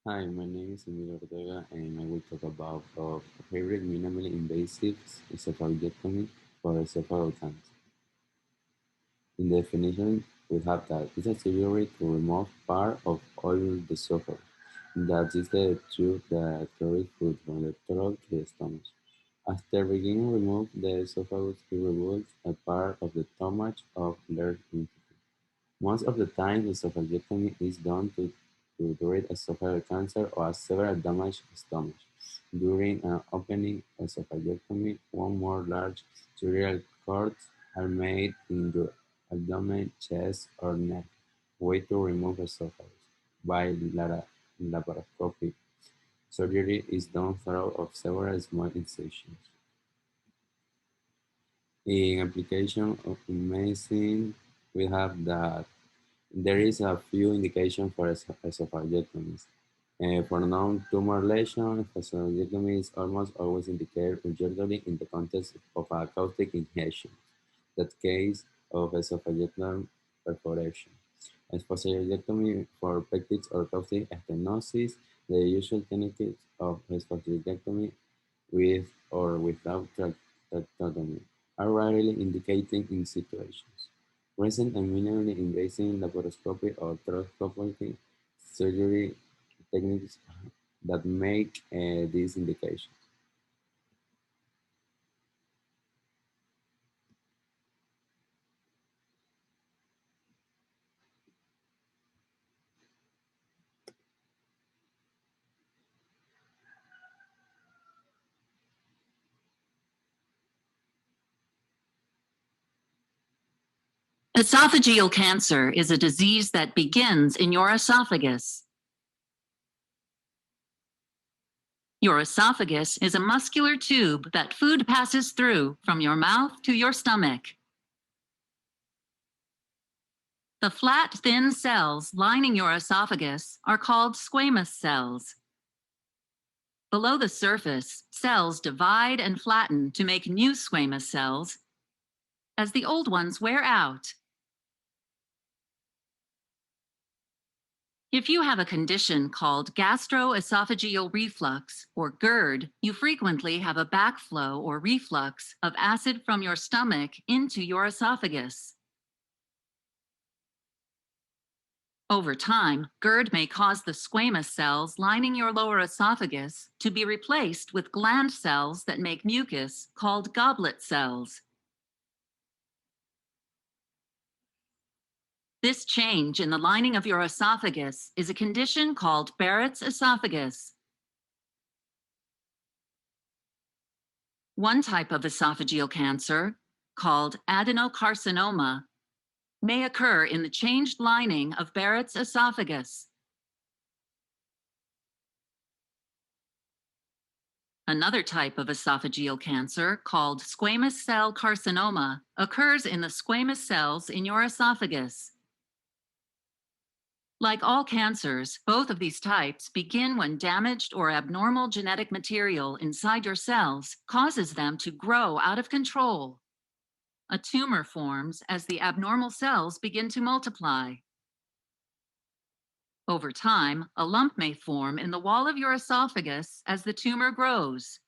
Hi, my name is Emilio Ortega, and I will talk about favorite minimally invasive esophagectomy for esophageal cancer. In the definition, we have that it's a surgery to remove part of all the esophagus. That is the tube that carries food from the throat to the stomach. After beginning remove the esophagus, it removes a part of the stomach of large entity. Most of the time, esophagectomy is done to treat esophageal cancer or severe damaged stomach. During an opening esophagectomy, one more large surgical cuts are made in the abdomen, chest, or neck. Way to remove esophagus. By laparoscopy, surgery is done through of several small incisions. In application of medicine, we have that there is a few indications for esophagectomies. For non-tumor lesion, esophagectomy is almost always indicated, usually in the context of a caustic ingestion, that case of esophageal perforation. Esophagectomy for peptides or caustic stenosis, the usual techniques of esophagectomy with or without tracheotomy are rarely indicated in situations. Recent and minimally invasive laparoscopy or thoracoscopy surgery techniques that make these indications. Esophageal cancer is a disease that begins in your esophagus. Your esophagus is a muscular tube that food passes through from your mouth to your stomach. The flat, thin cells lining your esophagus are called squamous cells. Below the surface, cells divide and flatten to make new squamous cells as the old ones wear out. If you have a condition called gastroesophageal reflux, or GERD, you frequently have a backflow or reflux of acid from your stomach into your esophagus. Over time, GERD may cause the squamous cells lining your lower esophagus to be replaced with gland cells that make mucus called goblet cells. This change in the lining of your esophagus is a condition called Barrett's esophagus. One type of esophageal cancer, called adenocarcinoma, may occur in the changed lining of Barrett's esophagus. Another type of esophageal cancer, called squamous cell carcinoma, occurs in the squamous cells in your esophagus. Like all cancers, both of these types begin when damaged or abnormal genetic material inside your cells causes them to grow out of control. A tumor forms as the abnormal cells begin to multiply. Over time, a lump may form in the wall of your esophagus as the tumor grows.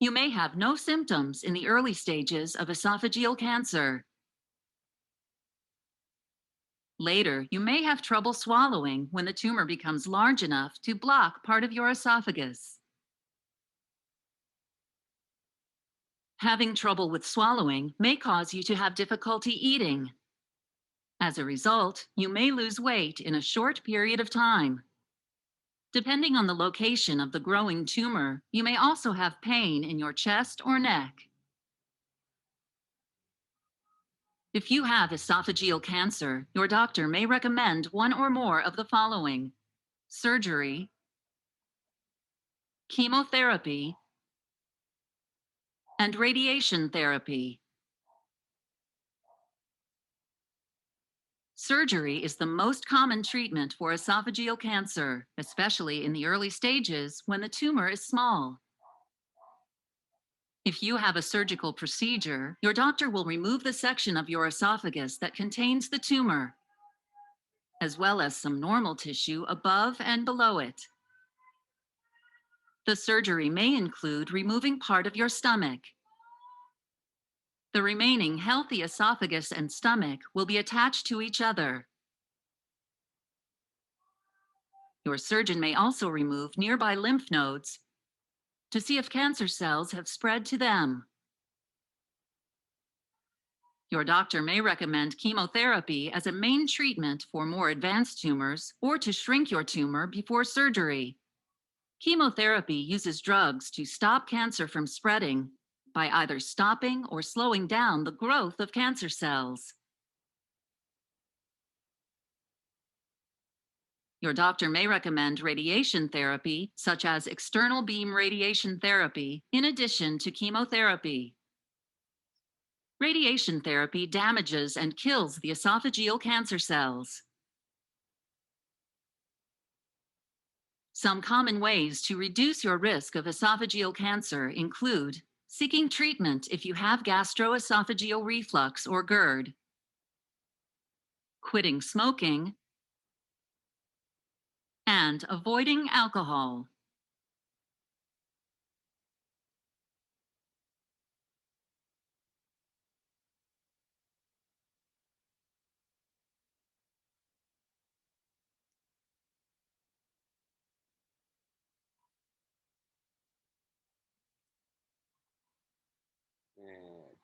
You may have no symptoms in the early stages of esophageal cancer. Later, you may have trouble swallowing when the tumor becomes large enough to block part of your esophagus. Having trouble with swallowing may cause you to have difficulty eating. As a result, you may lose weight in a short period of time. Depending on the location of the growing tumor, you may also have pain in your chest or neck. If you have esophageal cancer, your doctor may recommend one or more of the following: surgery, chemotherapy, and radiation therapy. Surgery is the most common treatment for esophageal cancer, especially in the early stages when the tumor is small. If you have a surgical procedure, your doctor will remove the section of your esophagus that contains the tumor. as well as some normal tissue above and below it. The surgery may include removing part of your stomach. The remaining healthy esophagus and stomach will be attached to each other. Your surgeon may also remove nearby lymph nodes to see if cancer cells have spread to them. Your doctor may recommend chemotherapy as a main treatment for more advanced tumors or to shrink your tumor before surgery. Chemotherapy uses drugs to stop cancer from spreading by either stopping or slowing down the growth of cancer cells. Your doctor may recommend radiation therapy, such as external beam radiation therapy, in addition to chemotherapy. Radiation therapy damages and kills the esophageal cancer cells. Some common ways to reduce your risk of esophageal cancer include seeking treatment if you have gastroesophageal reflux or GERD, quitting smoking, and avoiding alcohol.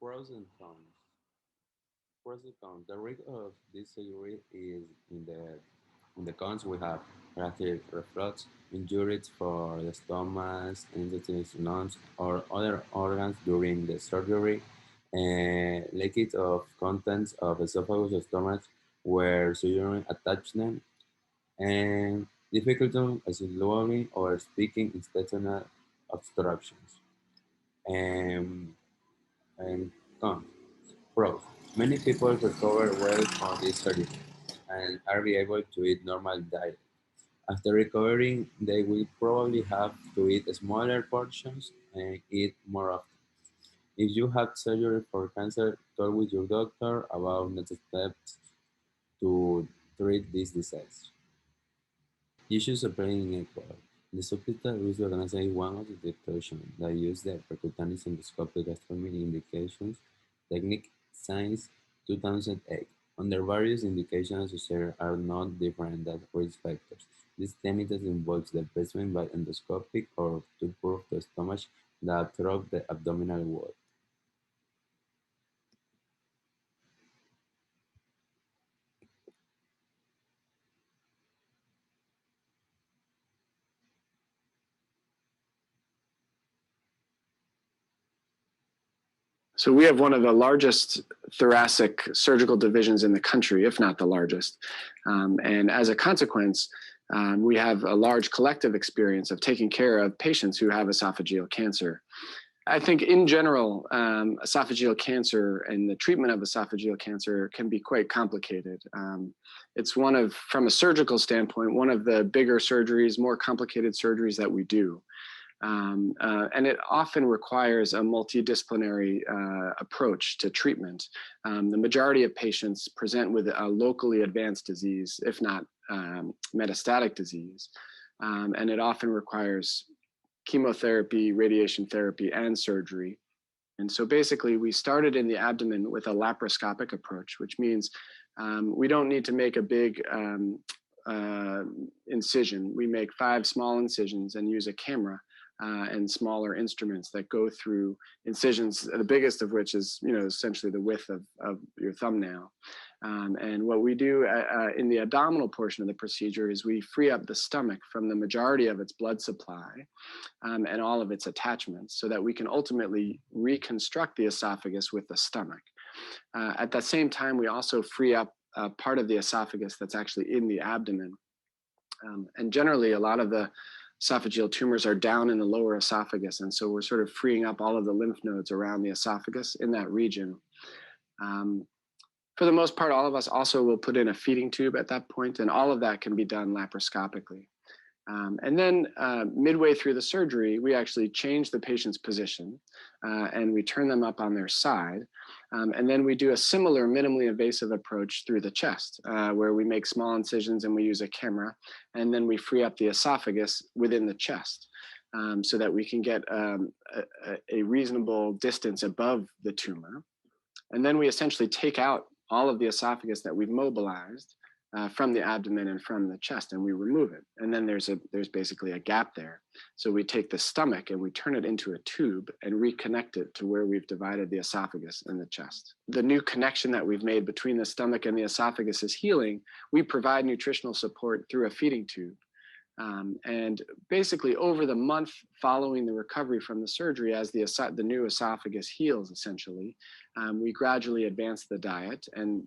Pros and cons. Pros and cons. The risk of this surgery is in the cons we have gastric reflux, injuries for the stomach, intestines, lungs, or other organs during the surgery, and leakage of contents of esophagus or stomach where surgery attached them, and difficulty swallowing or speaking intestinal obstructions. And, and cons. Pros. Many people recover well from this surgery and are able to eat normal diet. After recovering, they will probably have to eat smaller portions and eat more often. If you had surgery for cancer, talk with your doctor about next steps to treat this disease. Issues of playing equal. The hospital is organized one of the detection that use the percutaneous endoscopic gastrostomy indications technique since 2008. Under various indications associated are not different than risk factors. This technique involves the placement by endoscopic or to prove the stomach that through the abdominal wall. So we have one of the largest thoracic surgical divisions in the country, if not the largest. And as a consequence, we have a large collective experience of taking care of patients who have esophageal cancer. I think in general, esophageal cancer and the treatment of esophageal cancer can be quite complicated. It's from a surgical standpoint, one of the bigger surgeries, more complicated surgeries that we do. And it often requires a multidisciplinary approach to treatment. The majority of patients present with a locally advanced disease, if not metastatic disease. And it often requires chemotherapy, radiation therapy, and surgery. And so basically, we started in the abdomen with a laparoscopic approach, which means we don't need to make a big incision. We make 5 small incisions and use a camera and smaller instruments that go through incisions, the biggest of which is, essentially the width of your thumbnail. And what we do in the abdominal portion of the procedure is we free up the stomach from the majority of its blood supply and all of its attachments so that we can ultimately reconstruct the esophagus with the stomach. At the same time, we also free up part of the esophagus that's actually in the abdomen. And generally, a lot of the esophageal tumors are down in the lower esophagus. And so we're sort of freeing up all of the lymph nodes around the esophagus in that region. For the most part, all of us also will put in a feeding tube at that point, and all of that can be done laparoscopically. And then midway through the surgery, we actually change the patient's position and we turn them up on their side. And then we do a similar minimally invasive approach through the chest, where we make small incisions and we use a camera. And then we free up the esophagus within the chest so that we can get a reasonable distance above the tumor. And then we essentially take out all of the esophagus that we've mobilized from the abdomen and from the chest, and we remove it. And then there's basically a gap there. So we take the stomach and we turn it into a tube and reconnect it to where we've divided the esophagus and the chest. The new connection that we've made between the stomach and the esophagus is healing. We provide nutritional support through a feeding tube. And basically over the month following the recovery from the surgery, as the new esophagus heals, essentially, we gradually advance the diet and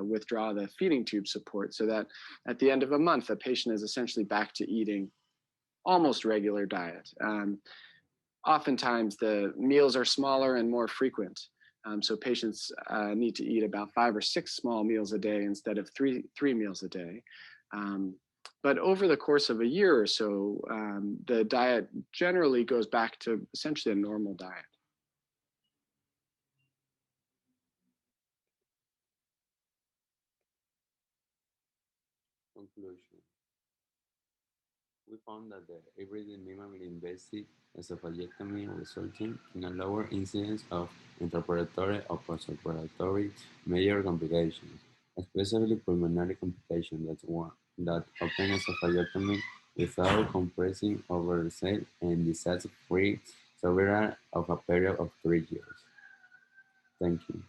withdraw the feeding tube support so that at the end of a month, the patient is essentially back to eating almost regular diet. Oftentimes the meals are smaller and more frequent. So patients need to eat about 5 or 6 small meals a day instead of three meals a day. But over the course of a year or so, the diet generally goes back to essentially a normal diet. Conclusion. We found that the everyday minimally invasive esophagectomy resulted in a lower incidence of intraoperatory or postoperatory major complications, especially pulmonary complications that open esophagectomy without compressing over the cell and disease-free survival of a period of 3 years. Thank you.